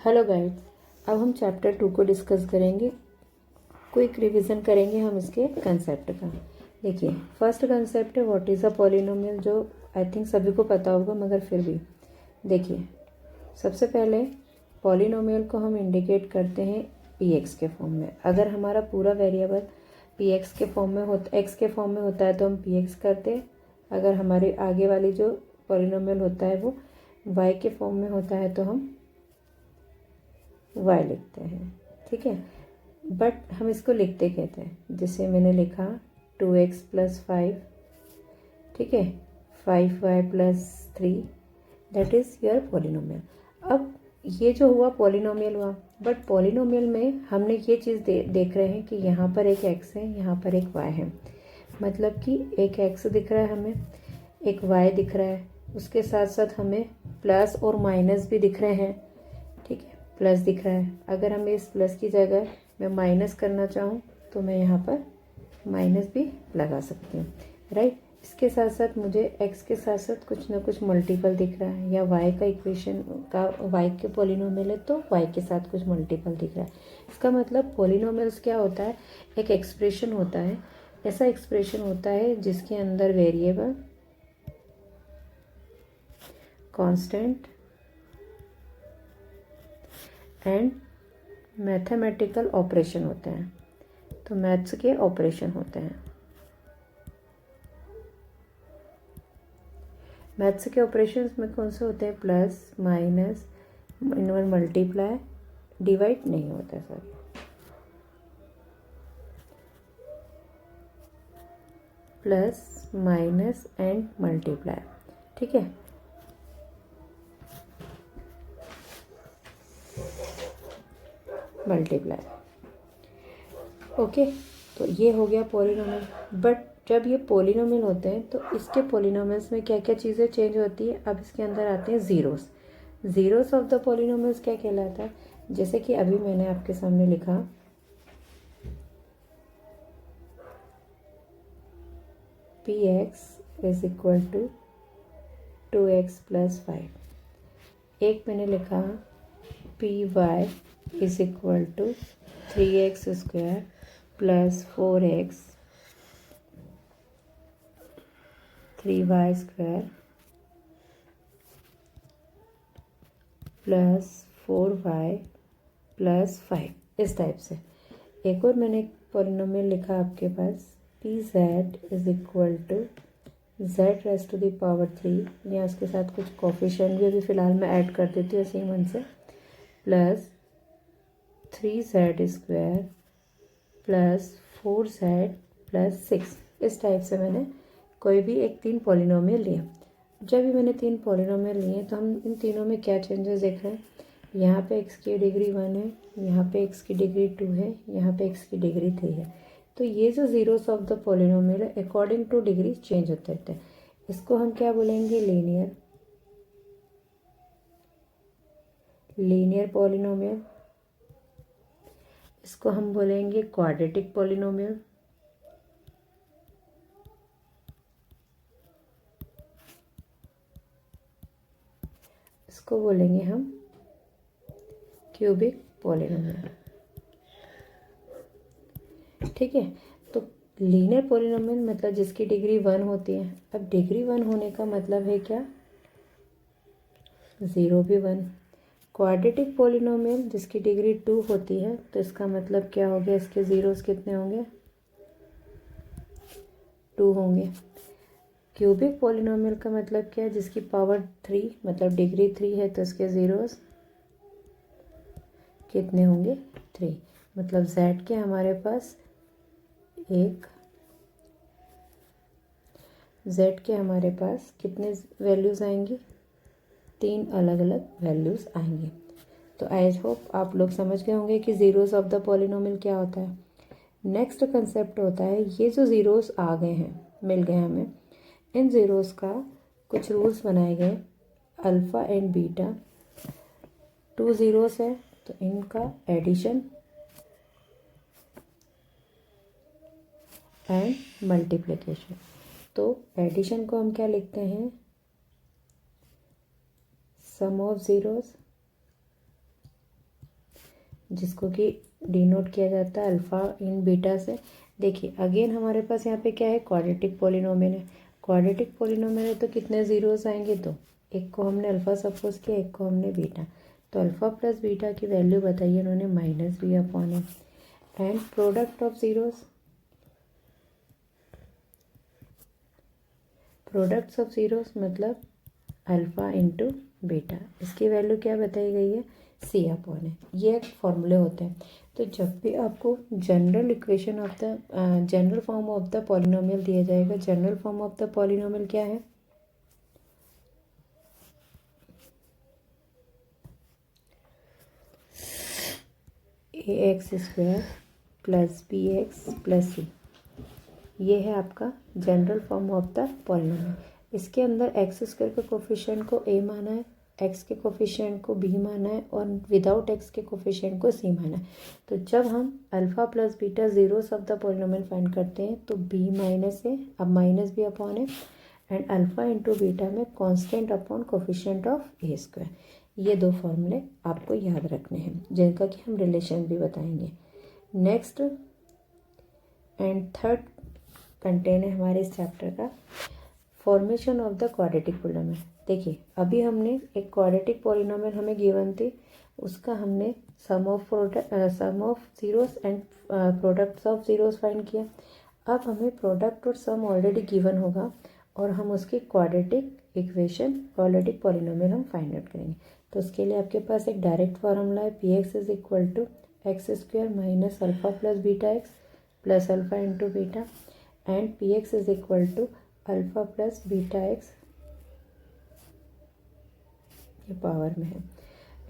Hello guides, अब हम chapter 2 को डिस्कस करेंगे। क्विक रिवीजन करेंगे हम इसके कंसेप्ट का। देखिए, फर्स्ट कंसेप्ट है व्हाट इज़ अ पॉलिनोमियल, जो आई थिंक सभी को पता होगा, मगर फिर भी देखिए। सबसे पहले पॉलिनोमियल को हम इंडिकेट करते हैं px के फॉर्म में। अगर हमारा पूरा वेरिएबल px के फॉर्म में होता x के फॉर्म में होता है तो हम px करते हैं। अगर हमारे आगे वाली जो पॉलिनोमियल होता है वो y के फॉर्म में होता है तो हम y लिखते हैं, ठीक है। बट हम इसको लिखते कहते हैं, जैसे मैंने लिखा 2x + 5, ठीक है, 5y + 3, that is your polynomial. अब ये जो हुआ पॉलिनोमियल हुआ, बट पॉलिनोमियल में हमने ये चीज़ देख रहे हैं कि यहाँ पर एक x है, यहाँ पर एक y है। मतलब कि एक x दिख रहा है हमें, एक y दिख रहा है, उसके साथ साथ हमें प्लस और माइनस भी दिख रहे हैं, ठीक है। प्लस दिख रहा है, अगर हमें इस प्लस की जगह मैं माइनस करना चाहूँ तो मैं यहाँ पर माइनस भी लगा सकती हूँ, राइट। इसके साथ साथ मुझे x के साथ साथ कुछ ना कुछ मल्टीपल दिख रहा है, या y का इक्वेशन का y के पॉलिनोमियल है तो y के साथ कुछ मल्टीपल दिख रहा है। इसका मतलब पॉलिनोमियल्स क्या होता है, एक एक्सप्रेशन होता है, ऐसा एक्सप्रेशन होता है जिसके अंदर variable, constant and mathematical operation होते हैं। तो मैथ्स के ऑपरेशन होते हैं। मैथ्स के ऑपरेशंस में कौन से होते हैं, plus, minus, inverse, multiply, divide नहीं होता है, sorry, plus, minus and multiply, ठीक है। Multiply, okay. तो ये हो गया पॉलिनोमियल। बट जब ये पॉलिनोमियल होते हैं तो इसके पॉलिनोमियल्स में क्या क्या चीज़ें चेंज होती है। अब इसके अंदर आते हैं zeros. Zeros of the polynomials क्या कहलाता है, जैसे कि अभी मैंने आपके सामने लिखा px = 2x + 5। एक मैंने लिखा py = 3x² + 4x 3y² + 4y + 5, इस टाइप से। एक और मैंने पॉलिनोमियल लिखा आपके पास pz = z⁻³ या उसके साथ कुछ कोफिशिएंट भी अभी फ़िलहाल मैं ऐड कर देती हूँ इसी मन से, + 3z² + 4z + 6। इस टाइप से मैंने कोई भी एक 3 पॉलिनोमियल लिए। जब भी मैंने 3 पॉलिनोमियल लिए तो हम इन तीनों में क्या चेंजेस देख रहे हैं, यहाँ पे x की डिग्री 1 है, यहाँ पे x की डिग्री 2 है, यहाँ पे x की डिग्री 3 है। तो ये जो ज़ीरोस ऑफ द पॉलिनोमियल है अकॉर्डिंग टू डिग्री चेंज होते रहते हैं। इसको हम क्या बोलेंगे, लीनियर पॉलिनोमियल। इसको हम बोलेंगे क्वाड्रेटिक पॉलिनोमियल। इसको बोलेंगे हम क्यूबिक पॉलिनोमियल, ठीक है। तो लीनियर पॉलिनोमियल मतलब जिसकी डिग्री 1 होती है। अब डिग्री 1 होने का मतलब है क्या, 0 भी 1। क्वाड्रेटिक पॉलिनोमियल जिसकी डिग्री 2 होती है, तो इसका मतलब क्या हो गया, इसके ज़ीरोस कितने होंगे, 2 होंगे। क्यूबिक पॉलिनोमियल का मतलब क्या है, जिसकी पावर 3 मतलब डिग्री 3 है, तो इसके ज़ीरोस कितने होंगे, 3। मतलब z के हमारे पास कितने वैल्यूज़ आएंगी, 3 अलग अलग वैल्यूज़ आएंगे। तो आई होप आप लोग समझ गए होंगे कि ज़ीरोस ऑफ द पॉलिनोमियल क्या होता है। नेक्स्ट कंसेप्ट होता है, ये जो ज़ीरोस आ गए हैं, मिल गए हमें, इन ज़ीरोस का कुछ रूल्स बनाए गए। अल्फ़ा एंड बीटा 2 ज़ीरोस है तो इनका एडिशन एंड मल्टीप्लिकेशन। तो एडिशन को हम क्या लिखते हैं, सम ऑफ ज़ीरोस जिसको कि डिनोट किया जाता है अल्फ़ा इन बीटा से। देखिए अगेन हमारे पास यहाँ पे क्या है, क्वाड्रेटिक पॉलिनोमियल है। क्वाड्रेटिक पॉलिनोमियल है तो कितने ज़ीरोस आएंगे, तो एक को हमने अल्फ़ा सपोज किया, एक को हमने बीटा। तो अल्फ़ा प्लस बीटा की वैल्यू बताइए उन्होंने -b/m and product of zeros, products of zeros मतलब अल्फ़ा इंटू बीटा। इसकी वैल्यू क्या बताई गई है, c/n। ये एक फॉर्मूले होते हैं। तो जब भी आपको general equation of the general form of the polynomial दिया जाएगा, general form of the polynomial क्या है, ax² plus bx plus c। ये है आपका general form of the polynomial. इसके अंदर x² के कोफिशिएंट को a माना है, x के कोफिशिएंट को b माना है और विदाउट x के कोफिशिएंट को c माना है। तो जब हम alpha plus beta zeros of the polynomial find करते हैं तो b माइनस a, अब -b/a and alpha into beta में constant upon coefficient of a²। ये दो फॉर्मूले आपको याद रखने हैं जिनका कि हम रिलेशन भी बताएंगे। नेक्स्ट एंड थर्ड कंटेंट है हमारे इस चैप्टर का formation of the quadratic polynomial. देखिए अभी हमने एक क्वाड्रेटिक पॉलिनोमियल हमें गिवन थी, उसका हमने sum of zeros and products of zeros find किया। अब हमें प्रोडक्ट और सम ऑलरेडी गिवन होगा और हम उसकी क्वाड्रेटिक इक्वेशन, क्वाड्रेटिक पॉलिनोमियल हम फाइंड आउट करेंगे। तो उसके लिए आपके पास एक डायरेक्ट फार्मूला है, px is equal to x² minus alpha plus beta x plus alpha into beta and px is equal to alpha plus beta x, ये पावर में है,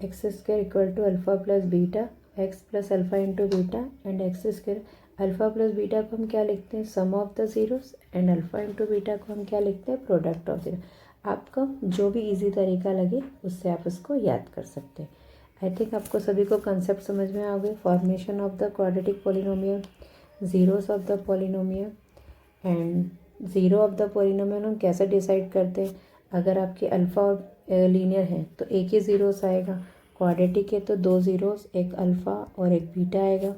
x² equal to alpha plus beta x plus alpha into beta and x²। Alpha plus beta को हम क्या लिखते हैं, सम of the zeros and alpha into beta को हम क्या लिखते हैं, प्रोडक्ट ऑफ ज़ीरो। आपका जो भी इजी तरीका लगे उससे आप उसको याद कर सकते हैं। आई थिंक आपको सभी को कंसेप्ट समझ में आ गए, formation of the quadratic polynomial, zeros of the polynomial and zero of the polynomial हम कैसे डिसाइड करते हैं। अगर आपके अल्फ़ा और लीनियर है तो एक ही ज़ीरोस आएगा, क्वाड्रेटिक है तो दो ज़ीरोस, एक अल्फ़ा और एक बीटा आएगा,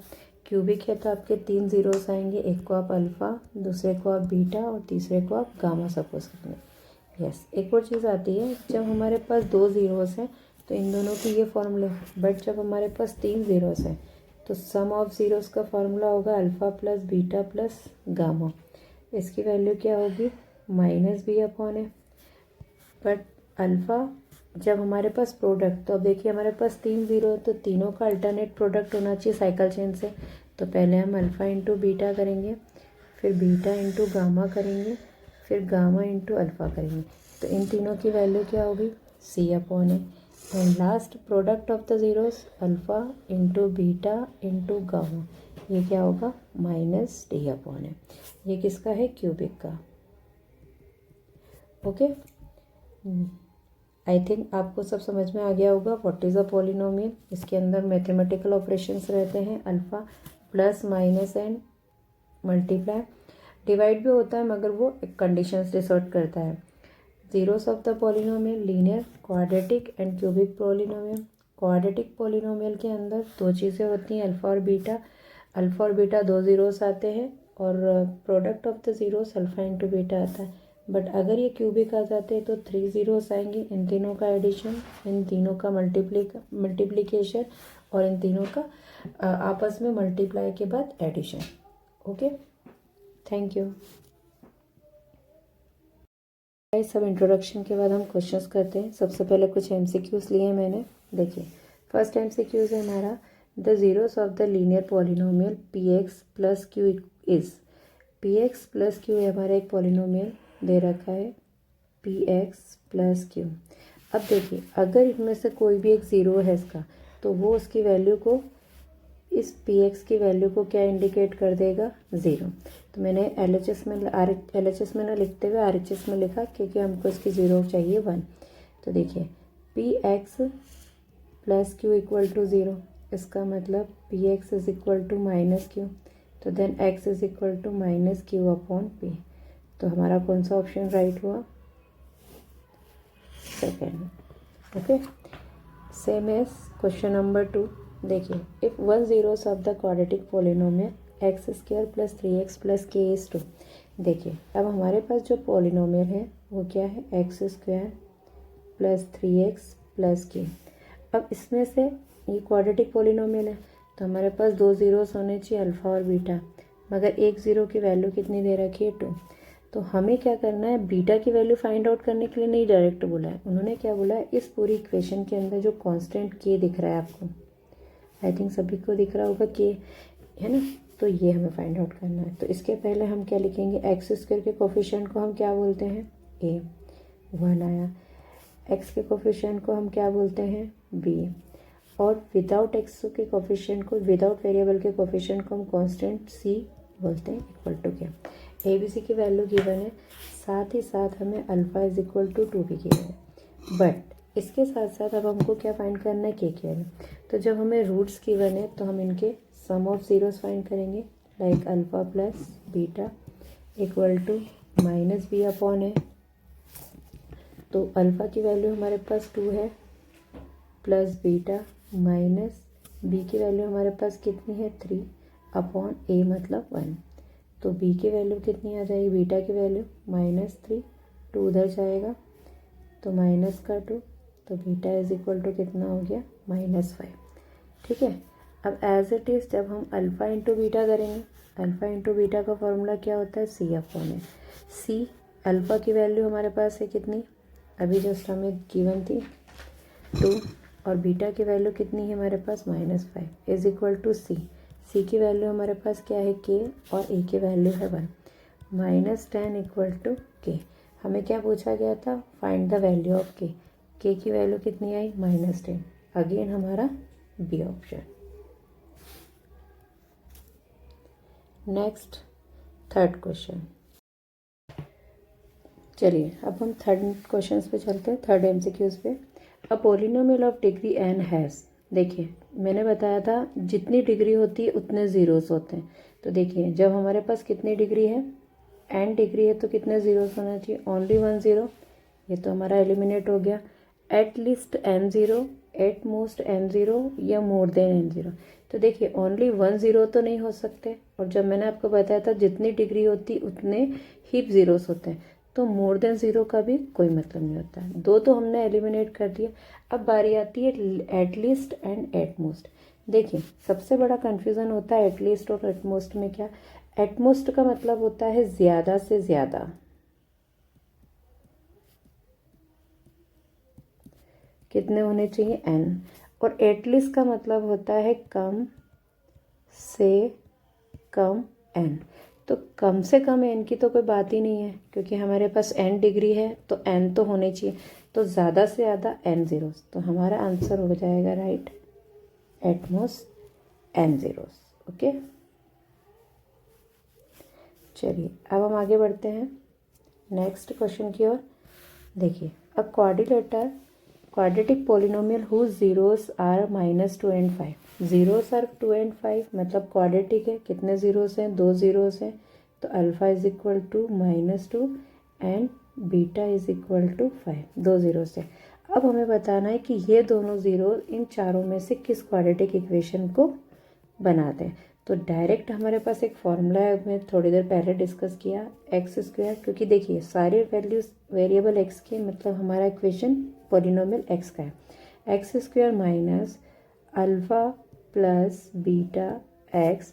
क्यूबिक है तो आपके तीन ज़ीरोस आएंगे, एक को आप अल्फ़ा, दूसरे को आप बीटा और तीसरे को आप गामा सपोज करेंगे। यस, एक और चीज़ आती है, जब हमारे पास दो ज़ीरोस हैं तो इन दोनों की ये फॉर्मूले, बट जब हमारे पास तीन ज़ीरोस हैं तो सम ऑफ ज़ीरोस का फॉर्मूला होगा alpha plus beta plus gamma. इसकी वैल्यू क्या होगी, -b/a। बट अल्फ़ा जब हमारे पास प्रोडक्ट, तो अब देखिए हमारे पास तीन ज़ीरो है तो तीनों का अल्टरनेट प्रोडक्ट होना चाहिए साइकिल चेन से। तो पहले हम अल्फ़ा इंटू बीटा करेंगे, फिर बीटा इंटू गामा करेंगे, फिर गामा इंटू अल्फ़ा करेंगे। तो इन तीनों की वैल्यू क्या होगी, c/a and last product of the zeros alpha into beta into gamma, ये क्या होगा, -d/a। ये किसका है, क्यूबिक का। ओके, आई थिंक आपको सब समझ में आ गया होगा व्हाट इज़ अ पॉलिनोमियल। इसके अंदर मैथमेटिकल ऑपरेशंस रहते हैं, alpha plus minus and multiply, divide भी होता है मगर वो कंडीशंस डिसॉर्ट करता है। Zeros of the polynomial linear, quadratic and cubic polynomial. Quadratic polynomial के अंदर दो चीज़ें होती हैं, अल्फ़ा और बीटा। अल्फ़ा और बीटा दो ज़ीरोस आते हैं और product of the zeros alpha into beta आता है। बट अगर ये क्यूबिक आ जाते हैं तो थ्री ज़ीरोस आएंगे, इन तीनों का एडिशन, इन तीनों का मल्टीप्लिकेशन और इन तीनों का आपस में मल्टीप्लाई के बाद एडिशन। Okay, thank you. सब इंट्रोडक्शन के बाद हम क्वेश्चंस करते हैं। सबसे पहले कुछ MCQs लिए हैं मैंने। देखिए फर्स्ट MCQs है हमारा, the zeros of the linear polynomial px plus Q is. px plus Q हमारा एक पॉलिनोमियल दे रखा है, px प्लस क्यू। अब देखिए अगर इनमें से कोई भी एक ज़ीरो है इसका, तो वो उसकी वैल्यू को, इस px की वैल्यू को क्या इंडिकेट कर देगा, ज़ीरो। तो मैंने LHS में ना लिखते हुए RHS में लिखा क्योंकि हमको इसकी ज़ीरो चाहिए 1। तो देखिए px plus q equal to zero, इसका मतलब px is equal to minus q, तो then x is equal to minus q upon p। तो हमारा कौन सा ऑप्शन राइट हुआ, second. Okay, same as question number 2। देखिए if one zeros of the quadratic polynomial x square plus 3x plus k is 2। देखिए अब हमारे पास जो पोलिनोमियल है वो क्या है, x square plus 3x plus के। अब इसमें से ये क्वाड्रेटिक पोलिनोमियल है तो हमारे पास दो ज़ीरोस होने चाहिए, अल्फ़ा और बीटा, मगर एक ज़ीरो की वैल्यू कितनी दे रखी है, 2। तो हमें क्या करना है, बीटा की वैल्यू फाइंड आउट करने के लिए नहीं डायरेक्ट बोला है उन्होंने, क्या बोला है, इस पूरी इक्वेशन के अंदर जो कांस्टेंट के दिख रहा है आपको, आई थिंक सभी को दिख रहा होगा के, है ना, तो ये हमें फाइंड आउट करना है। तो इसके पहले हम क्या लिखेंगे, एक्स स्क्वायर के कोफिशिएंट को हम क्या बोलते हैं, ए, 1 आया। एक्स के कोफिशिएंट को हम क्या बोलते हैं, बी, और विदाउट एक्स के कोफिशिएंट को, विदाउट वेरिएबल के कोफिशिएंट को हम कांस्टेंट सी बोलते हैं, इक्वल टू क्या, ए बी सी की वैल्यू गिवन है, साथ ही साथ हमें अल्फ़ा इज इक्वल टू 2 भी गिवन है। बट इसके साथ साथ अब हमको क्या फाइंड करना है, के की वैल्यू। तो जब हमें रूट्स गिवन है तो हम इनके सम ऑफ ज़ीरोस फाइंड करेंगे, like alpha plus beta equal to minus B upon है। तो अल्फ़ा की वैल्यू हमारे पास 2 है, प्लस बीटा माइनस बी की वैल्यू हमारे पास कितनी है, 3 अपॉन ए मतलब 1। तो बी की वैल्यू कितनी आ जाएगी, बीटा की वैल्यू -3, 2 उधर जाएगा तो माइनस का 2, तो बीटा इज इक्वल टू कितना हो गया, -5। ठीक है, अब एज इट इज़ जब हम अल्फ़ा इंटू बीटा करेंगे, अल्फ़ा इंटू बीटा का फॉर्मूला क्या होता है, सी अपॉन है। सी अल्फ़ा की वैल्यू हमारे पास है कितनी, अभी जस्ट हमें गिवन थी 2, और बीटा की वैल्यू कितनी है हमारे पास, -5 इज इक्वल टू सी। सी की वैल्यू हमारे पास क्या है, के, और ए की वैल्यू है 1, -10 इक्वल टू के। हमें क्या पूछा गया था, फाइंड द वैल्यू ऑफ के। के की वैल्यू कितनी आई, -10, अगेन हमारा B option. Next third question, चलिए अब हम थर्ड क्वेश्चन पे चलते हैं, थर्ड एमसीक्यूज पे। A polynomial of degree n has, देखिए मैंने बताया था जितनी डिग्री होती है उतने ज़ीरोस होते हैं। तो देखिए जब हमारे पास कितनी डिग्री है, एन डिग्री है, तो कितने ज़ीरोस होना चाहिए, ओनली 1 ज़ीरो, ये तो हमारा एलिमिनेट हो गया। At least n zero, at most n zero, या मोर देन एन ज़ीरो। तो देखिए ओनली 1 ज़ीरो तो नहीं हो सकते, और जब मैंने आपको बताया था जितनी डिग्री होती उतने ही ज़ीरोस होते हैं, तो मोर देन ज़ीरो का भी कोई मतलब नहीं होता है। 2 तो हमने एलिमिनेट कर दिया। अब बारी आती है at least and at most. देखिए सबसे बड़ा कन्फ्यूज़न होता है एट लीस्ट और एट मोस्ट में। क्या, एट मोस्ट का मतलब होता है ज़्यादा से ज़्यादा, कितने होने चाहिए, एन, और एट लीस्ट का मतलब होता है कम से कम एन। तो कम से कम एन की तो कोई बात ही नहीं है, क्योंकि हमारे पास एन डिग्री है तो एन तो होने चाहिए, तो ज़्यादा से ज़्यादा एन ज़ीरोस। तो हमारा आंसर हो जाएगा right, at most n zeros. Okay, चलिए अब हम आगे बढ़ते हैं नेक्स्ट क्वेश्चन की ओर। देखिए a quadratic polynomial whose zeros are -2 and 5। Zeros are 2 and 5 मतलब क्वाड्रेटिक है, कितने ज़ीरोस हैं, 2 ज़ीरोस हैं, तो alpha is equal to -2 and beta is equal to 5, 2 zeros है। अब हमें बताना है कि ये दोनों ज़ीरो इन चारों में से किस क्वाड्रेटिक इक्वेशन को बनाते हैं। तो डायरेक्ट हमारे पास एक फॉर्मूला है, मैं थोड़ी देर पहले डिस्कस किया, एक्स स्क्वायर, क्योंकि देखिए सारे वैल्यूज वेरिएबल एक्स के, मतलब हमारा इक्वेशन पॉलिनोमियल एक्स का है। X square minus alpha plus beta x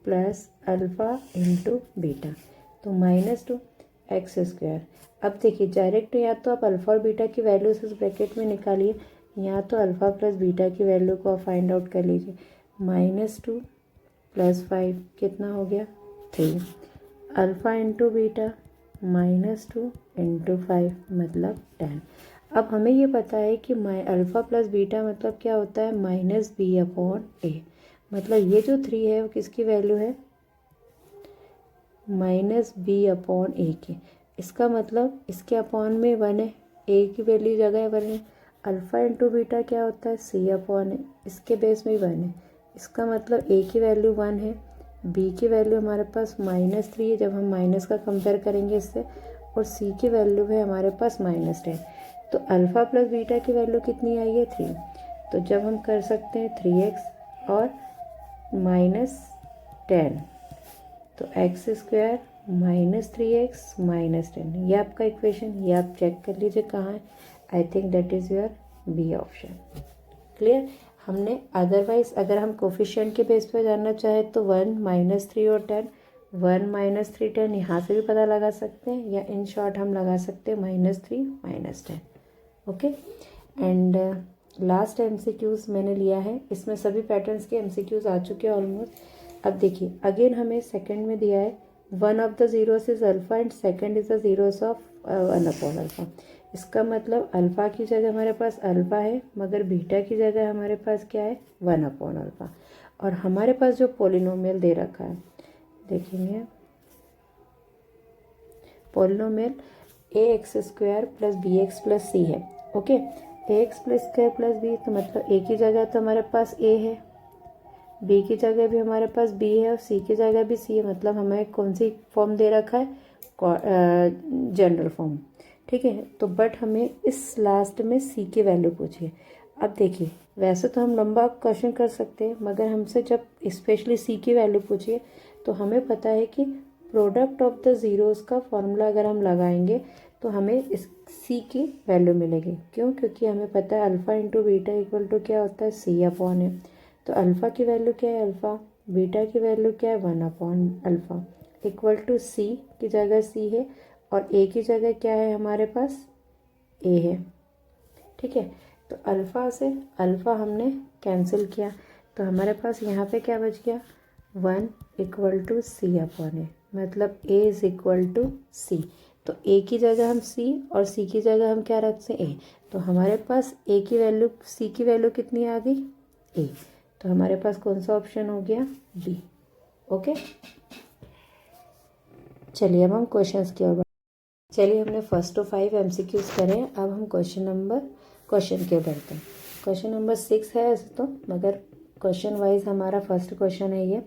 plus alpha into beta, तो -2 एक्स स्क्वायर। अब देखिए डायरेक्ट या तो आप अल्फ़ा और बीटा की वैल्यूज इस ब्रैकेट में निकालिए, या तो अल्फ़ा प्लस बीटा की वैल्यू को आप फाइंड आउट कर लीजिए। -2 + 5 कितना हो गया, 3, अल्फ़ा इंटू बीटा -2 इंटू 5 मतलब 10। अब हमें ये पता है कि अल्फ़ा प्लस बीटा मतलब क्या होता है, -b/a, मतलब ये जो 3 है वो किसकी वैल्यू है, -b/a की। इसका मतलब इसके अपॉन में 1 है, a की वैल्यू जगह 1 है। अल्फ़ा इंटू बीटा क्या होता है, c/a, इसके बेस में 1 है। इसका मतलब a की वैल्यू 1 है, b की वैल्यू हमारे पास -3 है जब हम माइनस का कंपेयर करेंगे इससे, और c की वैल्यू है हमारे पास -10। तो अल्फ़ा प्लस बीटा की वैल्यू कितनी आई है, 3। तो जब हम कर सकते हैं 3x और -10, तो x² -3x -10, ये आपका इक्वेशन, ये आप चेक कर लीजिए कहाँ है। I think that is your B option. Clear. हमने अदरवाइज अगर हम कोफिशिएंट के बेस पे जानना चाहे तो 1 -3 और 10, 1 -3 10 यहाँ से भी पता लगा सकते हैं, या इन शॉर्ट हम लगा सकते हैं -3 -10। ओके। एंड लास्ट MCQs मैंने लिया है, इसमें सभी पैटर्न्स के MCQs आ चुके हैं ऑलमोस्ट। अब देखिए अगेन हमें सेकंड में दिया है one of the zeros is alpha and second is the zeros of 1/अल्फा। इसका मतलब अल्फ़ा की जगह हमारे पास अल्फ़ा है, मगर बीटा की जगह हमारे पास क्या है 1/अल्फ़ा। और हमारे पास जो पॉलिनोमियल दे रखा है, देखेंगे पॉलिनोमियल ax² + bx + c है। ओके, ax² + b, तो मतलब a की जगह तो हमारे पास a है, b की जगह भी हमारे पास b है और c की जगह भी c है। मतलब हमें कौन सी फॉर्म दे रखा है, जनरल फॉर्म। ठीक है, तो बट हमें इस लास्ट में c की वैल्यू पूछी है। अब देखिए वैसे तो हम लंबा क्वेश्चन कर सकते हैं, मगर हमसे जब स्पेशली c की वैल्यू पूछी है तो हमें पता है कि प्रोडक्ट ऑफ द ज़ीरोज़ का फॉर्मूला अगर हम लगाएंगे तो हमें इस c की वैल्यू मिलेगी। क्यों? क्योंकि हमें पता है alpha into beta equal to क्या होता है, c/है। तो अल्फ़ा की वैल्यू क्या है अल्फ़ा, बीटा की वैल्यू क्या है 1/अल्फ़ा, इक्वल टू c की जगह c है और a की जगह क्या है हमारे पास a है। ठीक है, तो अल्फ़ा से अल्फ़ा हमने कैंसिल किया, तो हमारे पास यहाँ पे क्या बच गया 1 इक्वल टू c/a, मतलब a is equal to c। तो a की जगह हम c और c की जगह हम क्या रखते हैं a, तो हमारे पास a की वैल्यू c की वैल्यू कितनी आ गई a, तो हमारे पास कौन सा ऑप्शन हो गया b। ओके, चलिए अब हम क्वेश्चंस की ओर। चलिए हमने फर्स्ट टू 5 MCQs करें, अब हम क्वेश्चन के बढ़ते हैं। क्वेश्चन नंबर 6 है ऐसे तो, मगर क्वेश्चन वाइज हमारा फर्स्ट क्वेश्चन है ये।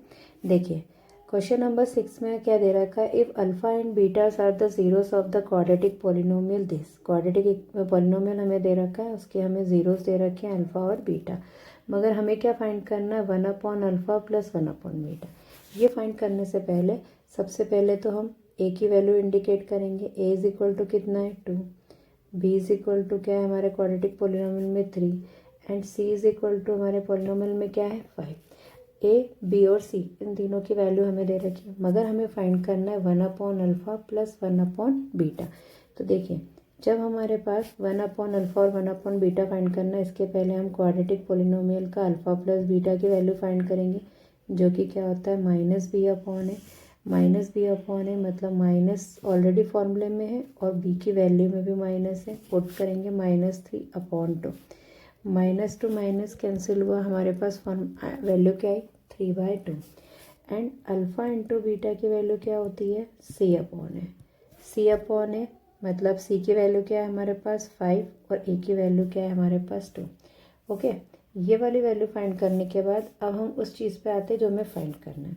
देखिए क्वेश्चन नंबर 6 में क्या दे रखा है, if alpha and betas are the zeros of the quadratic polynomial this. Quadratic polynomial हमें दे रखा है, उसके हमें जीरोस दे रखे हैं अल्फ़ा और बीटा, मगर हमें क्या फाइंड करना है 1/अल्फ़ा + 1/बीटा। ये फाइंड करने से पहले सबसे पहले तो हम a की वैल्यू इंडिकेट करेंगे। a इज़ इक्वल टू कितना है 2, b इज़ इक्वल टू क्या है हमारे क्वाड्रेटिक पॉलिनोमियल में 3 and c is equal to हमारे पॉलिनोमियल में क्या है 5। a, b और c इन तीनों की वैल्यू हमें दे रखी है, मगर हमें फाइंड करना है 1/अल्फ़ा + 1/बीटा। तो देखिए जब हमारे पास 1/अल्फ़ा और 1/बीटा फाइंड करना है, इसके पहले हम क्वाड्रेटिक पॉलिनोमियल का अल्फ़ा + बीटा की वैल्यू फाइंड करेंगे, जो कि क्या होता है -b/a। -b/a मतलब माइनस ऑलरेडी फॉर्मूले में है और b की वैल्यू में भी माइनस है, पुट करेंगे -3/2। माइनस टू माइनस कैंसिल हुआ, हमारे पास वैल्यू क्या आई 3/2। एंड अल्फ़ा इंटू बीटा की वैल्यू क्या होती है c/a। c/a मतलब c की वैल्यू क्या है हमारे पास 5 और a की वैल्यू क्या है हमारे पास 2। ओके, ये वाली वैल्यू फाइंड करने के बाद अब हम उस चीज़ पे आते हैं जो हमें फाइंड करना है।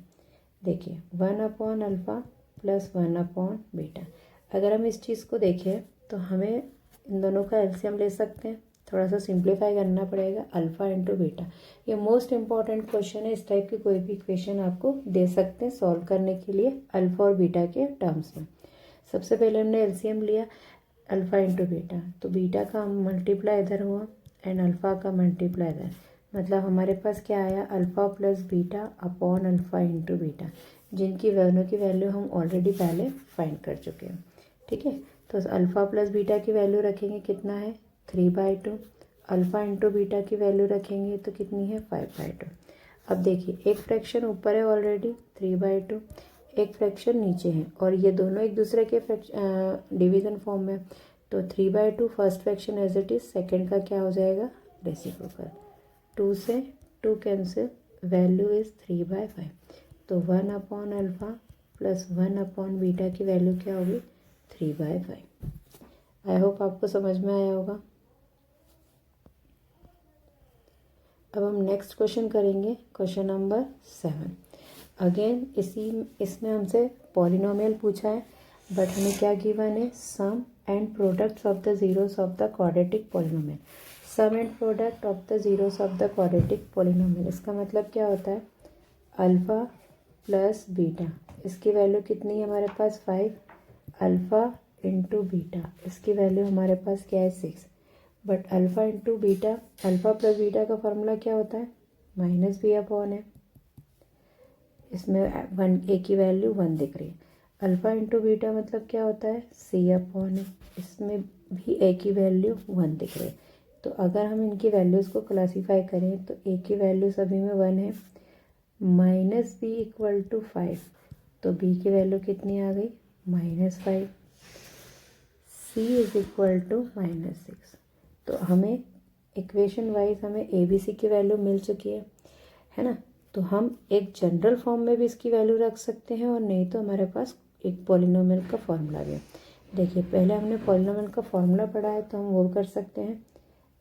देखिए 1/अल्फ़ा + 1/बीटा। अगर हम इस चीज़ को देखें तो हमें इन दोनों का एलसीएम ले सकते हैं, थोड़ा सा सिंप्लीफाई करना पड़ेगा अल्फ़ा इंटू बीटा। ये मोस्ट इंपॉर्टेंट क्वेश्चन है, इस टाइप की कोई भी इक्वेशन आपको दे सकते हैं सॉल्व करने के लिए अल्फ़ा और बीटा के टर्म्स में। सबसे पहले हमने एलसीएम लिया अल्फ़ा इंटू बीटा, तो बीटा का मल्टीप्लाई इधर हुआ एंड अल्फ़ा का मल्टीप्लाई इधर, मतलब हमारे पास क्या आया alpha + beta upon alpha into beta, जिनकी दोनों की वैल्यू हम ऑलरेडी पहले फाइंड कर चुके हैं। ठीक है, तो अल्फ़ा + बीटा की वैल्यू रखेंगे कितना है 3/2, अल्फ़ा इंटू बीटा की वैल्यू रखेंगे तो कितनी है 5/2। अब देखिए एक फ्रैक्शन ऊपर है ऑलरेडी 3/2, एक फ्रैक्शन नीचे है और ये दोनों एक दूसरे के डिवीज़न फॉर्म में, तो 3/2 first fraction as it is, second का क्या हो जाएगा रेसिप्रोकल। 2 से 2 कैंसिल, वैल्यू इज़ 3/5। तो 1/अल्फ़ा + 1/बीटा की वैल्यू क्या होगी 3/5। आई होप आपको समझ में आया होगा। अब हम नेक्स्ट क्वेश्चन करेंगे, क्वेश्चन नंबर 7। अगेन इसमें हमसे पॉलिनोमियल पूछा है, बट हमें क्या गिवन है sum and products of the zeros of the quadratic polynomial. Sum and product of the zeros of the quadratic polynomial. इसका मतलब क्या होता है, अल्फ़ा प्लस बीटा, इसकी वैल्यू कितनी है हमारे पास 5, अल्फ़ा इंटू बीटा, इसकी वैल्यू हमारे पास क्या है 6। But alpha into beta, alpha plus beta का फॉर्मूला क्या होता है, माइनस बी अपॉन है, इसमें वन ए की वैल्यू 1 दिख रही है। अल्फ़ा इंटू बीटा मतलब क्या होता है, सी अपॉन है, इसमें भी ए की वैल्यू 1 दिख रही है। तो अगर हम इनकी वैल्यूज़ को क्लासीफाई करें तो ए की वैल्यू सभी में 1 है, माइनस बी इक्वल टू 5, तो बी की वैल्यू कितनी आ गई, -5, सी इज इक्वल टू -6। तो हमें इक्वेशन वाइज हमें ए बी सी की वैल्यू मिल चुकी है ना। तो हम एक जनरल फॉर्म में भी इसकी वैल्यू रख सकते हैं, और नहीं तो हमारे पास एक पॉलिनोमियल का फॉर्मूला भी है। देखिए पहले हमने पॉलिनोमियल का फॉर्मूला पढ़ा है, तो हम वो कर सकते हैं,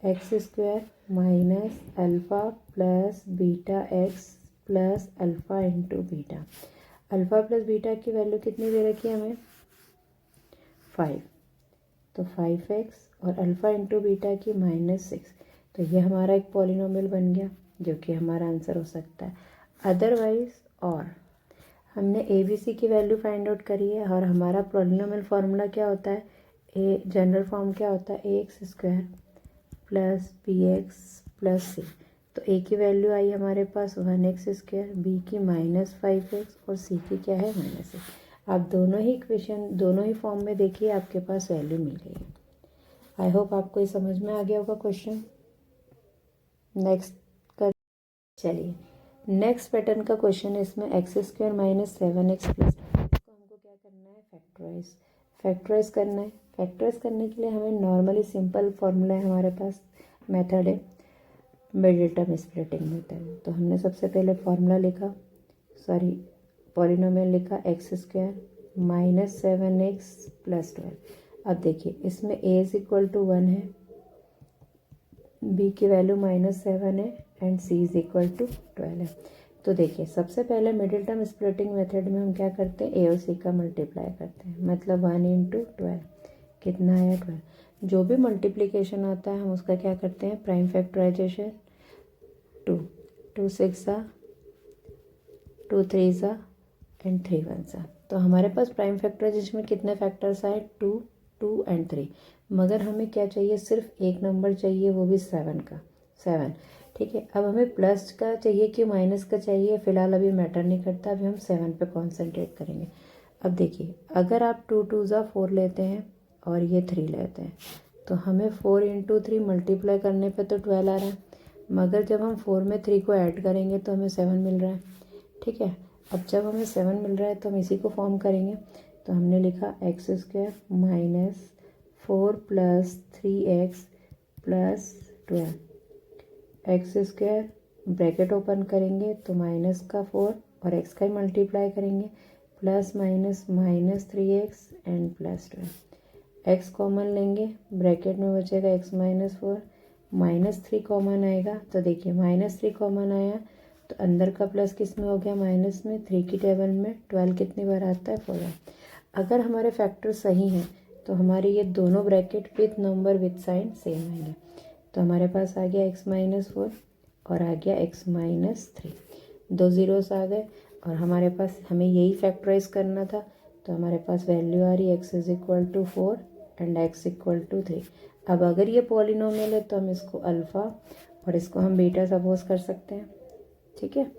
x² minus alpha plus beta x plus alpha into beta. Alpha plus beta की वैल्यू कितनी दे रखी है हमें, 5, तो 5x और अल्फ़ा इंटू बीटा की -6। तो ये हमारा एक पॉलिनोमियल बन गया, जो कि हमारा आंसर हो सकता है। अदरवाइज और हमने ए बी सी की वैल्यू फाइंड आउट करी है, और हमारा पॉलिनोमियल फार्मूला क्या होता है, ए जनरल फॉर्म क्या होता है, ax² प्लस bx प्लस सी। तो ए की वैल्यू आई हमारे पास 1x², बी की -5x और सी की क्या है -6। आप दोनों ही इक्वेशन दोनों ही फॉर्म में देखिए, आपके पास वैल्यू मिल गई है। आई होप आपको ये समझ में आ गया होगा क्वेश्चन। नेक्स्ट कर चलिए, नेक्स्ट पैटर्न का क्वेश्चन है, इसमें x² माइनस 7x प्लस 2, इसको हमको क्या करना है, फैक्टराइज करना है। फैक्टराइज करने के लिए हमें नॉर्मली सिंपल फार्मूला है हमारे पास, मेथड है मिडिल टर्म स्प्लिटिंग मेथड। तो हमने सबसे पहले फार्मूला लिखा, सॉरी पॉलिनोमियल लिखा, x² माइनस 7x प्लस 12। अब देखिए इसमें a इज इक्वल टू 1 है, b की वैल्यू -7 है and c is equal to 12 है। तो देखिए सबसे पहले मिडिल टर्म स्प्लिटिंग मेथड में हम क्या करते हैं, a और c का मल्टीप्लाई करते हैं, मतलब 1 इंटू 12 कितना आया 12। जो भी मल्टीप्लिकेशन होता है हम उसका क्या करते हैं, प्राइम फैक्टराइजेशन, 2 6 2 3 एंड 3 1। तो हमारे पास प्राइम फैक्टराइजेशन में कितने फैक्टर्स आए, 2 2 एंड 3। मगर हमें क्या चाहिए, सिर्फ एक नंबर चाहिए, वो भी 7 का, 7। ठीक है, अब हमें प्लस का चाहिए कि माइनस का चाहिए, फिलहाल अभी मैटर नहीं करता, अभी हम 7 पे कॉन्सेंट्रेट करेंगे। अब देखिए अगर आप 2 2 4 लेते हैं और ये 3 लेते हैं, तो हमें 4 इंटू 3 मल्टीप्लाई करने पे तो 12 आ रहा है, मगर जब हम 4 में 3 को ऐड करेंगे तो हमें 7 मिल रहा है। ठीक है, अब जब हमें 7 मिल रहा है तो हम इसी को फॉर्म करेंगे। तो हमने लिखा x² minus 4 plus 3x plus 12, x² bracket open करेंगे तो माइनस का 4 और x का ही मल्टीप्लाई करेंगे, plus minus -3x and plus 12। x common लेंगे, ब्रैकेट में बचेगा x माइनस 4, -3 कॉमन आएगा, तो देखिए -3 कॉमन आया, तो अंदर का प्लस किस में हो गया, माइनस में, 3 की टेबल में 12 कितनी बार आता है, 4 बार। अगर हमारे फैक्टर सही हैं तो हमारे ये दोनों bracket with number with sign same आएंगे। तो हमारे पास आ गया x माइनस 4 और आ गया x माइनस 3, 2 जीरोस आ गए, और हमारे पास हमें यही फैक्टराइज करना था। तो हमारे पास वैल्यू आ रही है x is equal to 4 and x equal to 3। अब अगर ये पॉलिनोमियल है तो हम इसको अल्फ़ा और इसको हम बीटा सपोज कर सकते हैं। ठीक है,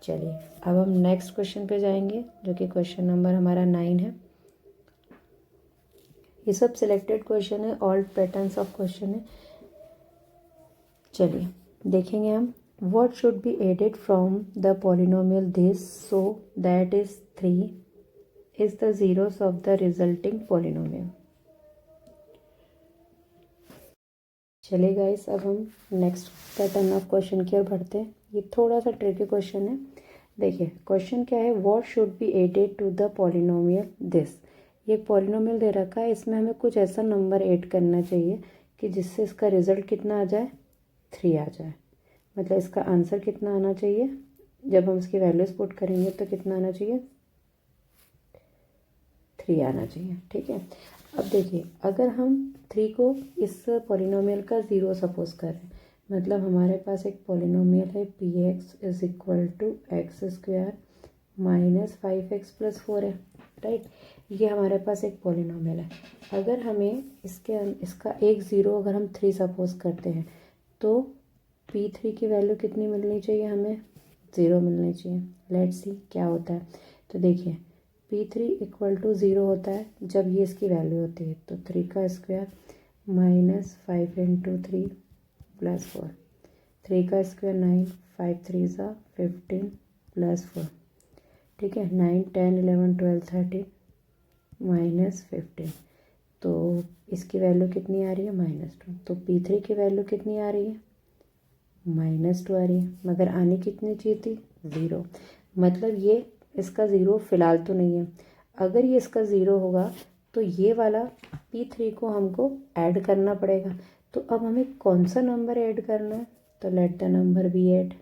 चलिए अब हम नेक्स्ट क्वेश्चन पे जाएंगे, जो कि क्वेश्चन नंबर हमारा 9 है। ये सब सिलेक्टेड क्वेश्चन है, ऑल पैटर्न्स ऑफ क्वेश्चन है। चलिए देखेंगे हम, what should be added from the polynomial this so that is 3 is the zeros of the resulting polynomial. चलिए गाइस, अब हम नेक्स्ट पैटर्न ऑफ क्वेश्चन की ओर बढ़ते हैं। ये थोड़ा सा ट्रिकी क्वेश्चन है। देखिए क्वेश्चन क्या है, what should be added to the polynomial this. ये पॉलिनोमियल दे रखा है, इसमें हमें कुछ ऐसा नंबर ऐड करना चाहिए कि जिससे इसका रिजल्ट कितना आ जाए, 3 आ जाए। मतलब इसका आंसर कितना आना चाहिए, जब हम इसकी वैल्यूज पुट करेंगे तो कितना आना चाहिए, 3 आना चाहिए। ठीक है, अब देखिए अगर हम 3 को इस पॉलिनोमियल का 0 सपोज कर रहे हैं, मतलब हमारे पास एक पॉलिनोमियल है P x is equal to x square minus 5x plus 4 है, राइट। ये हमारे पास एक पॉलिनोमियल है। अगर हमें इसका एक 0 अगर हम 3 सपोज करते हैं तो P3 की वैल्यू कितनी मिलनी चाहिए, हमें 0 मिलनी चाहिए। लेट्स सी क्या होता है। तो देखिए P3 इक्वल टू 0 होता है जब ये इसकी वैल्यू होती है, तो 3 का स्क्वायर माइनस 5 इंटू 3 प्लस 4, 3 का स्क्वायर 9, 5 3 सा 15 प्लस 4, ठीक है। 9 10 11 12 13 माइनस 15, तो इसकी वैल्यू कितनी आ रही है, -2। तो P3 की वैल्यू कितनी आ रही है, -2 आ रही है, मगर आनी कितनी चाहिए थी, 0। मतलब ये इसका 0 फ़िलहाल तो नहीं है। अगर ये इसका 0 होगा तो ये वाला P3 को हमको ऐड करना पड़ेगा। तो अब हमें कौन सा नंबर ऐड करना है, तो let the number be add.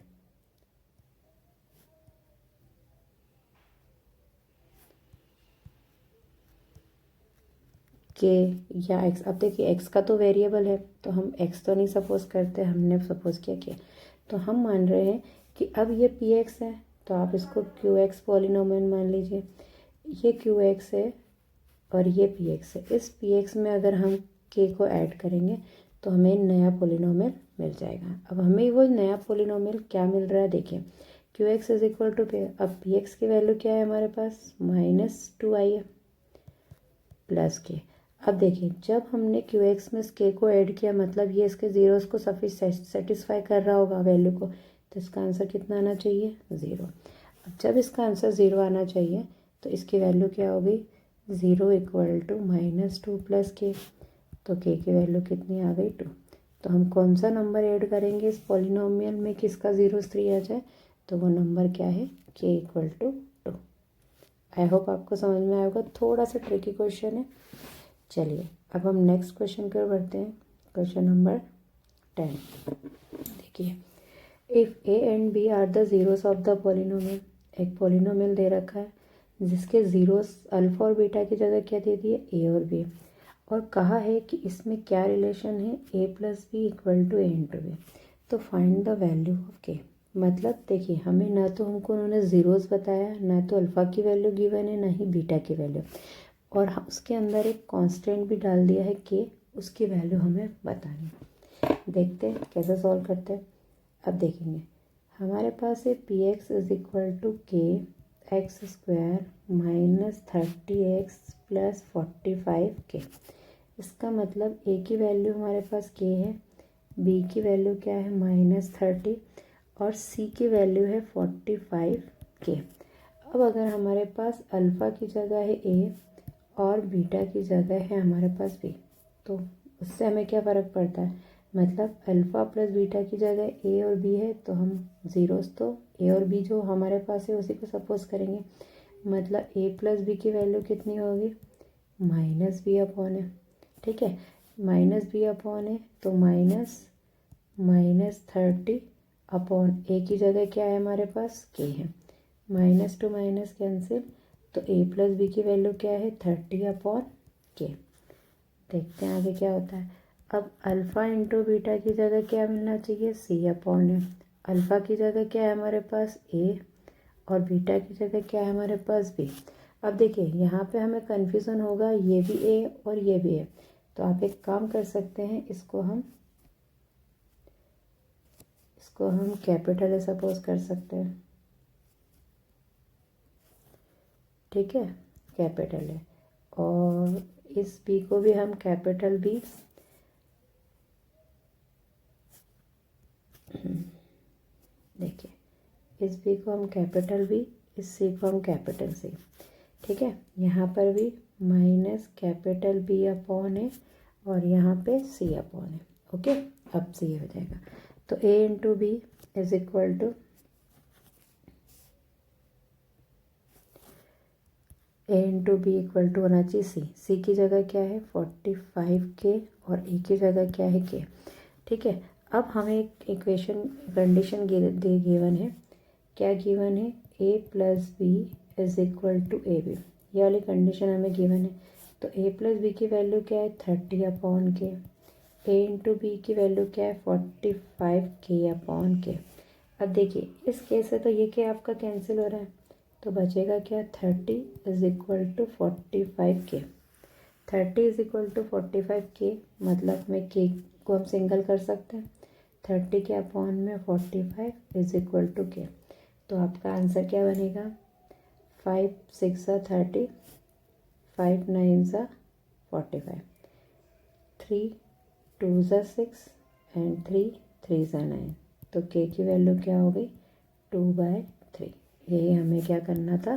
K या एक्स। अब देखिए एक्स का तो वेरिएबल है तो हम एक्स तो नहीं सपोज करते, हमने सपोज किया के। तो हम मान रहे हैं कि अब ये पी एक्स है तो आप इसको क्यू एक्स पॉलिनोमियल मान लीजिए। ये क्यू एक्स है और ये पी एक्स है। इस पी एक्स में अगर हम के को ऐड करेंगे तो हमें नया पॉलिनोमियल मिल जाएगा। अब हमें वो नया पॉलिनोमियल क्या मिल रहा है, देखिए Q x is equal to पे। अब पी एक्स की वैल्यू क्या है हमारे पास, -2 आई है प्लस के। अब देखिए जब हमने क्यू एक्स में के को ऐड किया, मतलब ये इसके ज़ीरोस को सेटिस्फाई कर रहा होगा वैल्यू को, तो इसका आंसर कितना आना चाहिए, 0। अब जब इसका आंसर 0 आना चाहिए तो इसकी वैल्यू क्या होगी, 0 इक्वल टू -2 प्लस के। तो के की वैल्यू कितनी आ गई, 2। तो हम कौन सा नंबर ऐड करेंगे इस पॉलिनोमियल में कि इसका 0 3 आ जाए, तो वो नंबर क्या है, के इक्वल टू 2। आई होप आपको समझ में आएगा, थोड़ा सा ट्रिकी क्वेश्चन है। चलिए अब हम नेक्स्ट क्वेश्चन की ओर बढ़ते हैं। Question number 10। देखिए if A and B are the zeros of the polynomial. एक पॉलिनोमियल दे रखा है जिसके ज़ीरोस अल्फ़ा और बीटा की जगह क्या दे दिए, ए और बी, और कहा है कि इसमें क्या रिलेशन है, a plus b equal to a into b. तो find the value of k. मतलब देखिए हमें ना तो हमको उन्होंने ज़ीरोस बताया, ना तो अल्फ़ा की वैल्यू गिवन है, ना ही बीटा की वैल्यू, और उसके अंदर एक कांस्टेंट भी डाल दिया है कि उसकी वैल्यू हमें बतानी है। देखते हैं कैसे सॉल्व करते हैं। अब देखेंगे हमारे पास है P x is equal to k x square -30x plus 45 k. इसका मतलब ए की वैल्यू हमारे पास के है, बी की वैल्यू क्या है -30 और सी की वैल्यू है 45 के। अब अगर हमारे पास अल्फ़ा की जगह है ए और बीटा की जगह है हमारे पास बी, तो उससे हमें क्या फ़र्क पड़ता है, मतलब अल्फ़ा प्लस बीटा की जगह ए और बी है तो हम ज़ीरोस तो ए और बी जो हमारे पास है उसी को सपोज करेंगे। मतलब ए प्लस बी की वैल्यू कितनी होगी, -b अपॉन है, ठीक है। -b अपॉन है तो -30 अपॉन ए की जगह क्या है हमारे पास, के है। माइनस टू माइनस कैंसिल, तो ए प्लस बी की वैल्यू क्या है, 30 अपॉन के। देखते हैं आगे क्या होता है। अब अल्फ़ा इंटू बीटा की जगह क्या मिलना चाहिए, सी अपॉन है। अल्फ़ा की जगह क्या है हमारे पास, ए, और बीटा की जगह क्या है हमारे पास, बी। अब देखिए यहाँ पे हमें कन्फ्यूज़न होगा, ये भी ए और ये भी ए, तो आप एक काम कर सकते हैं, इसको हम कैपिटल ए सपोज कर सकते हैं, ठीक है, कैपिटल है। और इस बी को भी हम कैपिटल बी, देखिए इस बी को हम कैपिटल बी, इस सी को हम कैपिटल सी, ठीक है। यहाँ पर भी माइनस कैपिटल बी अपॉन है और यहाँ पे सी अपॉन है, ओके। अब सी हो जाएगा, तो a into b is equal to a into b equal to होना चाहिए सी। सी की जगह क्या है 45 के और ए की जगह क्या है के, ठीक है। अब हमें एक इक्वेशन कंडीशन गिवन है, क्या गिवन है, a plus b is equal to a b, ये वाली कंडीशन हमें गिवन है। तो a प्लस बी की वैल्यू क्या है 30 upon k, a into b की वैल्यू क्या है 45k अपॉन के। अब देखिए इस केस से तो ये क्या आपका कैंसिल हो रहा है, तो बचेगा क्या 30 is equal to 45k। 30 is equal to 45k मतलब में k को हम सिंगल कर सकते हैं, 30 के अपॉन में 45 इज इक्वल टू k। तो आपका आंसर क्या बनेगा 5 6 30, 5 9 45, 3 2 6 एंड 3 3 9। तो k की वैल्यू क्या हो गई 2/3। यही हमें क्या करना था,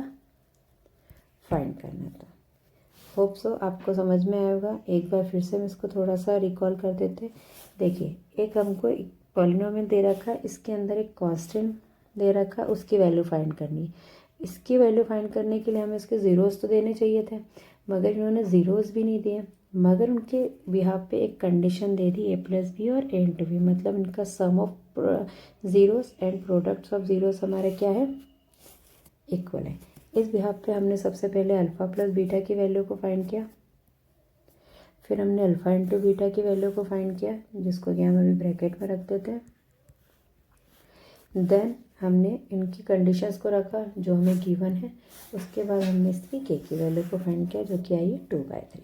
फाइंड करना था। होप सो आपको समझ में आया होगा। एक बार फिर से हम इसको थोड़ा सा रिकॉल कर देते। देखिए एक हमको एक पॉलिनोमियल दे रखा है, इसके अंदर एक कांस्टेंट दे रखा है, उसकी वैल्यू फाइंड करनी है। इसकी वैल्यू फाइंड करने के लिए हमें इसके ज़ीरोज़ तो देने चाहिए थे, मगर इन्होंने ज़ीरोज़ भी नहीं दिए, मगर उनके बिहाफ पे एक कंडीशन दे दी a प्लस बी और a इंटू बी, मतलब इनका sum of zeros and products of zeros हमारे क्या है, इक्वल है। इस बिहाफ पे हमने सबसे पहले अल्फ़ा प्लस बीटा की वैल्यू को फाइंड किया, फिर हमने अल्फ़ा इंटू बीटा की वैल्यू को फाइंड किया, जिसको कि हम अभी ब्रैकेट में रख देते हैं। देन हमने इनकी कंडीशंस को रखा जो हमें गिवन है, उसके बाद हमने इसकी के की वैल्यू को फाइंड किया जो कि आई है 2/3।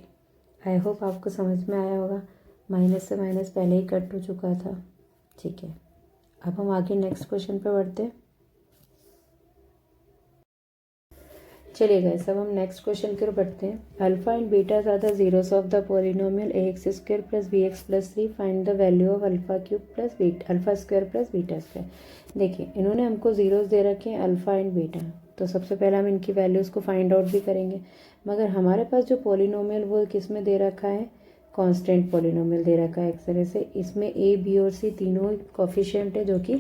आई होप आपको समझ में आया होगा। माइनस से माइनस पहले ही कट हो चुका था। ठीक है, अब हम आगे नेक्स्ट क्वेश्चन पे बढ़ते हैं। चलिए गाइस, अब हम नेक्स्ट क्वेश्चन की ओर बढ़ते हैं। Alpha and beta are the zeros of the polynomial ax² plus bx plus 3, find the value of alpha cube plus beta alpha square plus beta square. देखिए इन्होंने हमको जीरोस दे रखे हैं अल्फा एंड बीटा, तो सबसे पहले हम इनकी वैल्यूज़ को फाइंड आउट भी करेंगे। मगर हमारे पास जो पॉलिनोमियल वो किस में दे रखा है, कांस्टेंट पॉलिनोमियल दे रखा है एक तरह से। इसमें a b और c तीनों कोफिशिएंट है जो कि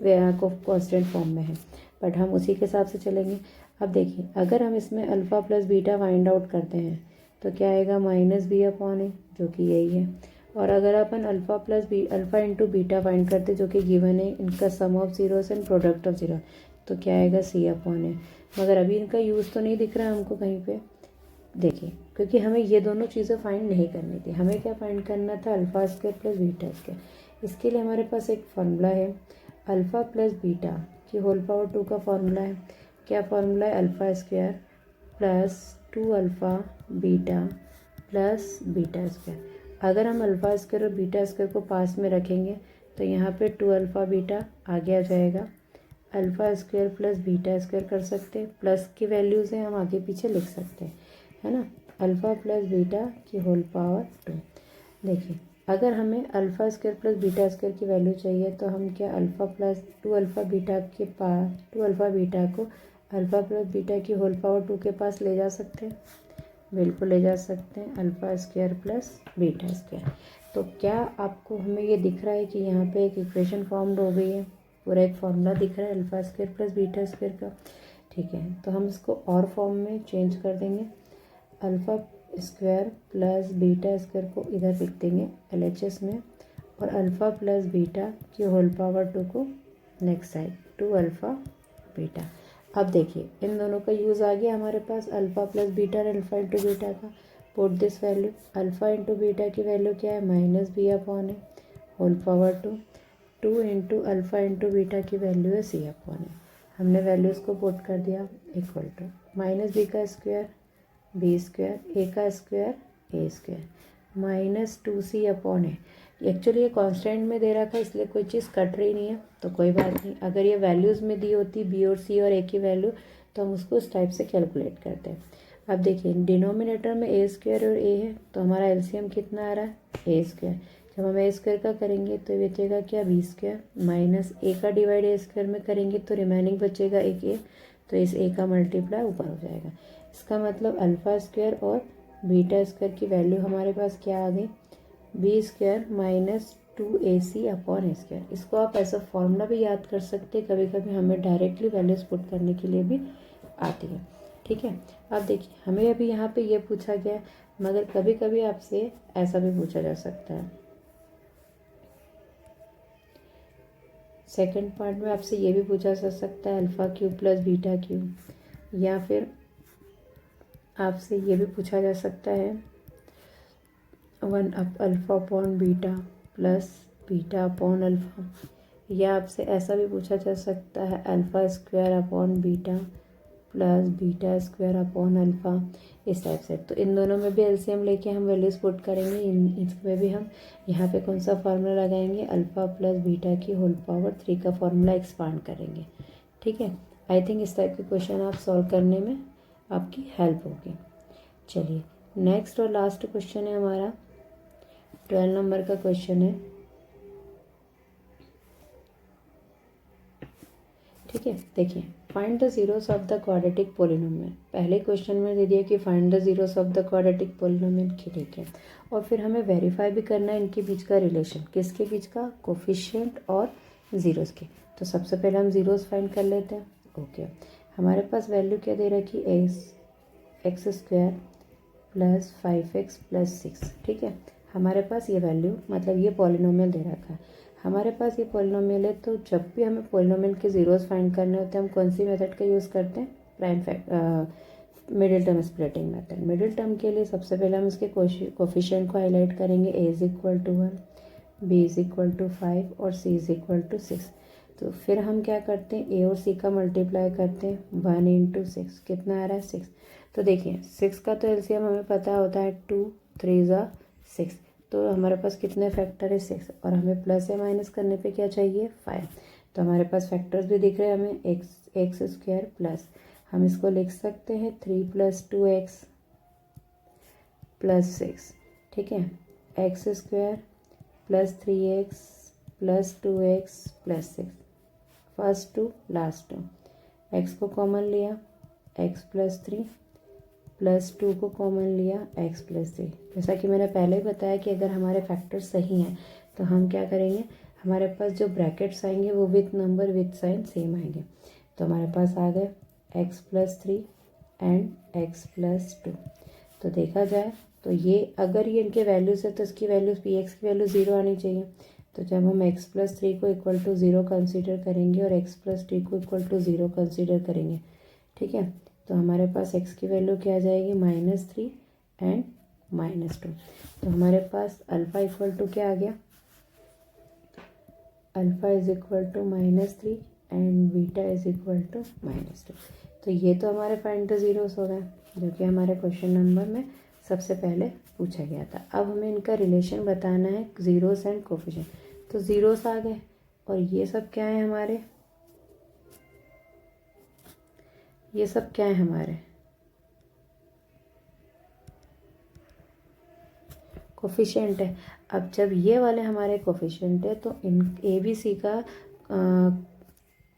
कांस्टेंट फॉर्म में है, बट हम उसी के हिसाब से चलेंगे। अब देखिए अगर हम इसमें alpha plus beta find out करते हैं तो क्या आएगा माइनस बी अपॉन ए, जो कि यही है। और अगर अपन अल्फ़ा इंटू बीटा फाइंड करते जो कि गिवन है, इनका sum of zeros and product of zero, तो क्या आएगा सी अपॉन ए। मगर अभी इनका यूज़ तो नहीं दिख रहा है हमको कहीं पे। देखिए क्योंकि हमें ये दोनों चीज़ें फाइंड नहीं करनी थी, हमें क्या फाइंड करना था alpha square plus beta square. इसके लिए हमारे पास एक फार्मूला है, अल्फ़ा प्लस बीटा की होल पावर 2 का फार्मूला है। क्या फार्मूला है, alpha square plus 2 alpha beta plus beta square. अगर हम अल्फ़ा स्क्वायर और बीटा स्क्वायर को पास में रखेंगे तो यहाँ पे 2 अल्फ़ा बीटा आगे आ जाएगा, alpha square plus beta square कर सकते हैं, प्लस की वैल्यूज़ हैं हम आगे पीछे लिख सकते हैं, है ना। अल्फ़ा प्लस बीटा की होल पावर 2। देखिए अगर हमें alpha square plus beta square की वैल्यू चाहिए तो हम क्या अल्फ़ा प्लस 2 अल्फ़ा बीटा के पास 2 अल्फ़ा बीटा को अल्फ़ा प्लस बीटा की होल पावर 2 के पास ले जा सकते हैं, बिल्कुल ले जा सकते हैं, alpha square plus beta square. तो क्या आपको हमें ये दिख रहा है कि यहाँ पे एक इक्वेशन फॉर्म्ड हो गई है, पूरा एक फॉर्मूला दिख रहा है alpha square plus beta square का। ठीक है, तो हम इसको और फॉर्म में चेंज कर देंगे, alpha square plus beta square को इधर लिख देंगे LHS में, और अल्फ़ा प्लस बीटा की होल पावर 2 को नेक्स्ट साइड 2 अल्फ़ा बीटा। अब देखिए इन दोनों का यूज़ आ गया हमारे पास, अल्फ़ा प्लस बीटा और अल्फ़ा इंटू बीटा का। Put this value, alpha into beta की वैल्यू क्या है माइनस बी अपॉन है whole power 2, 2 into alpha into beta की वैल्यू है सी अपॉन है। हमने वैल्यूज़ को पुट कर दिया इक्वल टू माइनस बी का स्क्वायर बी स्क्वायर, ए का स्क्वायर ए स्क्वायर माइनस 2c अपॉन है। एक्चुअली ये कांस्टेंट में दे रखा है इसलिए कोई चीज़ कट रही नहीं है, तो कोई बात नहीं। अगर ये वैल्यूज़ में दी होती बी और सी और ए की वैल्यू तो हम उसको इस टाइप से कैलकुलेट करते हैं। अब देखिए डिनोमिनेटर में ए स्क्वायर और ए है तो हमारा एलसीएम कितना आ रहा है ए स्क्वायर। जब हम ए स्क्वायर का करेंगे तो बचेगा क्या बी स्क्वायर, माइनस ए का डिवाइड ए स्क्वायर में करेंगे तो रिमेनिंग बचेगा एक ए, तो इस ए का मल्टीप्लाई ऊपर हो जाएगा। इसका मतलब अल्फ़ा स्क्वायर और बीटा स्क्वायर की वैल्यू हमारे पास क्या आ गई, b square minus 2ac upon a square. इसको आप ऐसा फॉर्मूला भी याद कर सकते हैं, कभी कभी हमें डायरेक्टली वैल्यूज पुट करने के लिए भी आती है। ठीक है, अब देखिए हमें अभी यहाँ पे ये पूछा गया, मगर कभी कभी आपसे ऐसा भी पूछा जा सकता है। सेकंड पार्ट में आपसे ये भी पूछा जा सकता है alpha cube plus beta cube, या फिर आपसे ये भी पूछा जा सकता है 1 alpha upon beta plus beta upon alpha, या आपसे ऐसा भी पूछा जा सकता है alpha square upon beta plus beta square upon alpha, इस टाइप से। तो इन दोनों में भी एलसीएम लेके हम वैल्यूज़ पुट करेंगे। इसमें भी हम यहाँ पे कौन सा फार्मूला लगाएंगे, अल्फ़ा प्लस बीटा की होल पावर 3 का फार्मूला एक्सपांड करेंगे। ठीक है, आई थिंक इस टाइप के क्वेश्चन आप सॉल्व करने में आपकी हेल्प होगी। चलिए नेक्स्ट और लास्ट क्वेश्चन है हमारा 12 नंबर का क्वेश्चन है। ठीक है, देखिए find the zeros of the quadratic polynomial. पहले क्वेश्चन में दे दिया कि find the zeros of the quadratic polynomial की, ठीक है। और फिर हमें वेरीफाई भी करना है इनके बीच का रिलेशन, किसके बीच का, कोफिशिएंट और जीरोस के। तो सबसे पहले हम जीरोस फाइंड कर लेते हैं। ओके, हमारे पास वैल्यू क्या दे रखी है, x square plus 5x plus 6। ठीक है, हमारे पास ये वैल्यू मतलब ये पॉलिनोमियल दे रखा है। हमारे पास ये पॉलिनोमियल है, तो जब भी हमें पॉलिनोमियल के जीरोस फाइंड करने होते हैं हम कौन सी मेथड का यूज़ करते हैं, middle term splitting method. Middle term के लिए सबसे पहले हम इसके कोफिशिएंट को हाईलाइट करेंगे, a is equal to 1, b is equal to 5 और c इज़ इक्वल टू 6। तो फिर हम क्या करते हैं, a और c का मल्टीप्लाई करते हैं, 1 इंटू 6 कितना आ रहा है 6। तो देखिए 6 का तो एलसीएम हमें पता होता है 2 3 ज़ा 6, तो हमारे पास कितने फैक्टर है 6, और हमें प्लस या माइनस करने पे क्या चाहिए 5। तो हमारे पास फैक्टर्स भी दिख रहे हैं हमें, एक्स स्क्वायर प्लस, हम इसको लिख सकते हैं 3 + 2x प्लस 6। ठीक है, x square plus 3x plus 2x plus 6, first two last two, x को कॉमन लिया x प्लस 3 प्लस 2 को कॉमन लिया x प्लस 3। जैसा कि मैंने पहले ही बताया कि अगर हमारे फैक्टर सही हैं तो हम क्या करेंगे, हमारे पास जो ब्रैकेट्स आएंगे वो with number with sign same आएंगे। तो हमारे पास आ गए x plus 3 and x plus 2। तो देखा जाए तो ये अगर ये इनके वैल्यूज़ है तो इसकी वैल्यूज़ पी एक्स की वैल्यू 0 आनी चाहिए। तो जब हम x प्लस 3 को इक्वल टू 0 कंसिडर करेंगे और x प्लस 3 को इक्वल टू 0 कंसिडर करेंगे, ठीक है, तो हमारे पास x की वैल्यू क्या आ जाएगी, -3 एंड -2। तो हमारे पास अल्फ़ा इक्वल टू क्या आ गया, alpha is equal to -3 and beta is equal to -2। तो ये तो हमारे फाइंड द जीरोस हो गए, जो कि हमारे क्वेश्चन नंबर में सबसे पहले पूछा गया था। अब हमें इनका रिलेशन बताना है, जीरोस एंड कोफिशिएंट। तो जीरोस आ गए, और ये सब क्या है हमारे, ये सब क्या है हमारे कोफिशिएंट है। अब जब ये वाले हमारे कोफिशिएंट है तो इन ए बी सी का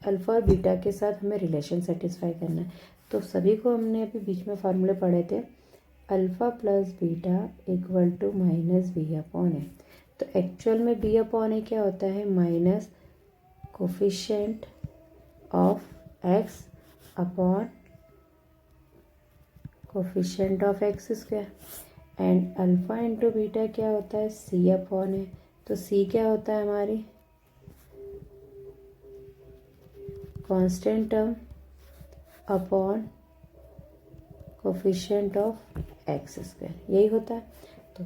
अल्फ़ा और बीटा के साथ हमें रिलेशन सेटिस्फाई करना है। तो सभी को हमने अभी बीच में फार्मूले पढ़े थे, alpha plus beta equal to minus B upon a. तो एक्चुअल में बी अपॉन ए क्या होता है, minus coefficient of x upon coefficient of x square, and alpha into beta क्या होता है, सी अपॉन ए। तो सी क्या होता है हमारी constant term upon coefficient of x square, यही होता है। तो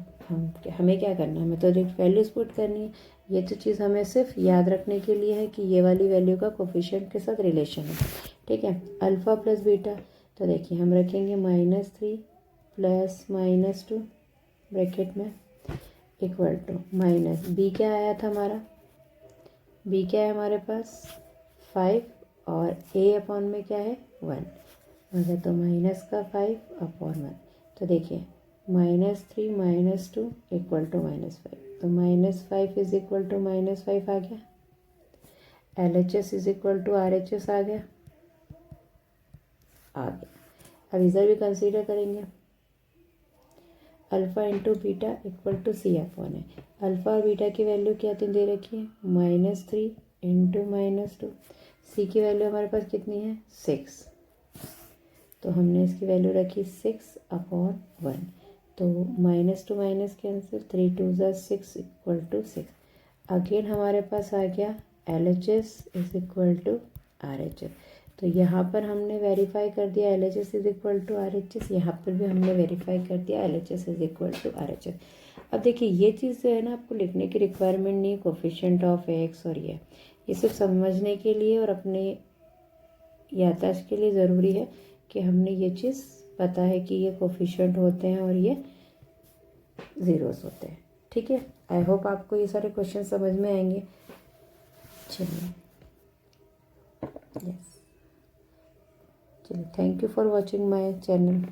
हमें क्या करना है, हमें तो वैल्यूज पुट करनी है। ये तो चीज़ हमें सिर्फ याद रखने के लिए है कि ये वाली वैल्यू का कोफिशिएंट के साथ रिलेशन है। ठीक है, अल्फ़ा प्लस बीटा, तो देखिए हम रखेंगे -3 प्लस -2 ब्रैकेट में इक्वल टू माइनस बी क्या आया था हमारा, बी क्या है हमारे पास 5 और ए अपॉन में क्या है 1, मतलब तो माइनस का 5 अपॉन 1। तो देखिए -3 -2 इक्वल टू -5, तो -5 इज इक्वल टू -5 आ गया, LHS is equal to RHS आ गया। अब इधर भी कंसीडर करेंगे, alpha into beta equal to c upon है। अल्फ़ा और बीटा की वैल्यू क्या दे रखी है, -3 इंटू -2। सी की वैल्यू हमारे पास कितनी है 6, तो हमने इसकी वैल्यू रखी 6 अपॉन 1। तो माइनस टू माइनस कैंसिल, 3 2 ज़ा 6 इक्वल टू 6। अगेन हमारे पास आ गया LHS is equal to RHS। तो यहाँ पर हमने वेरीफाई कर दिया LHS is equal to RHS, यहाँ पर भी हमने वेरीफाई कर दिया LHS is equal to RHS। अब देखिए ये चीज़ जो है ना आपको लिखने की रिक्वायरमेंट नहीं है, कोफिशिएंट ऑफ x और ये सिर्फ समझने के लिए और अपने याददाश्त के लिए ज़रूरी है कि हमने ये चीज़ पता है कि ये कोफिशिएंट होते हैं और ये ज़ीरोस होते हैं। ठीक है, आई होप आपको ये सारे क्वेश्चन समझ में आएंगे। चलिए, यस, चलिए, thank you for watching my channel.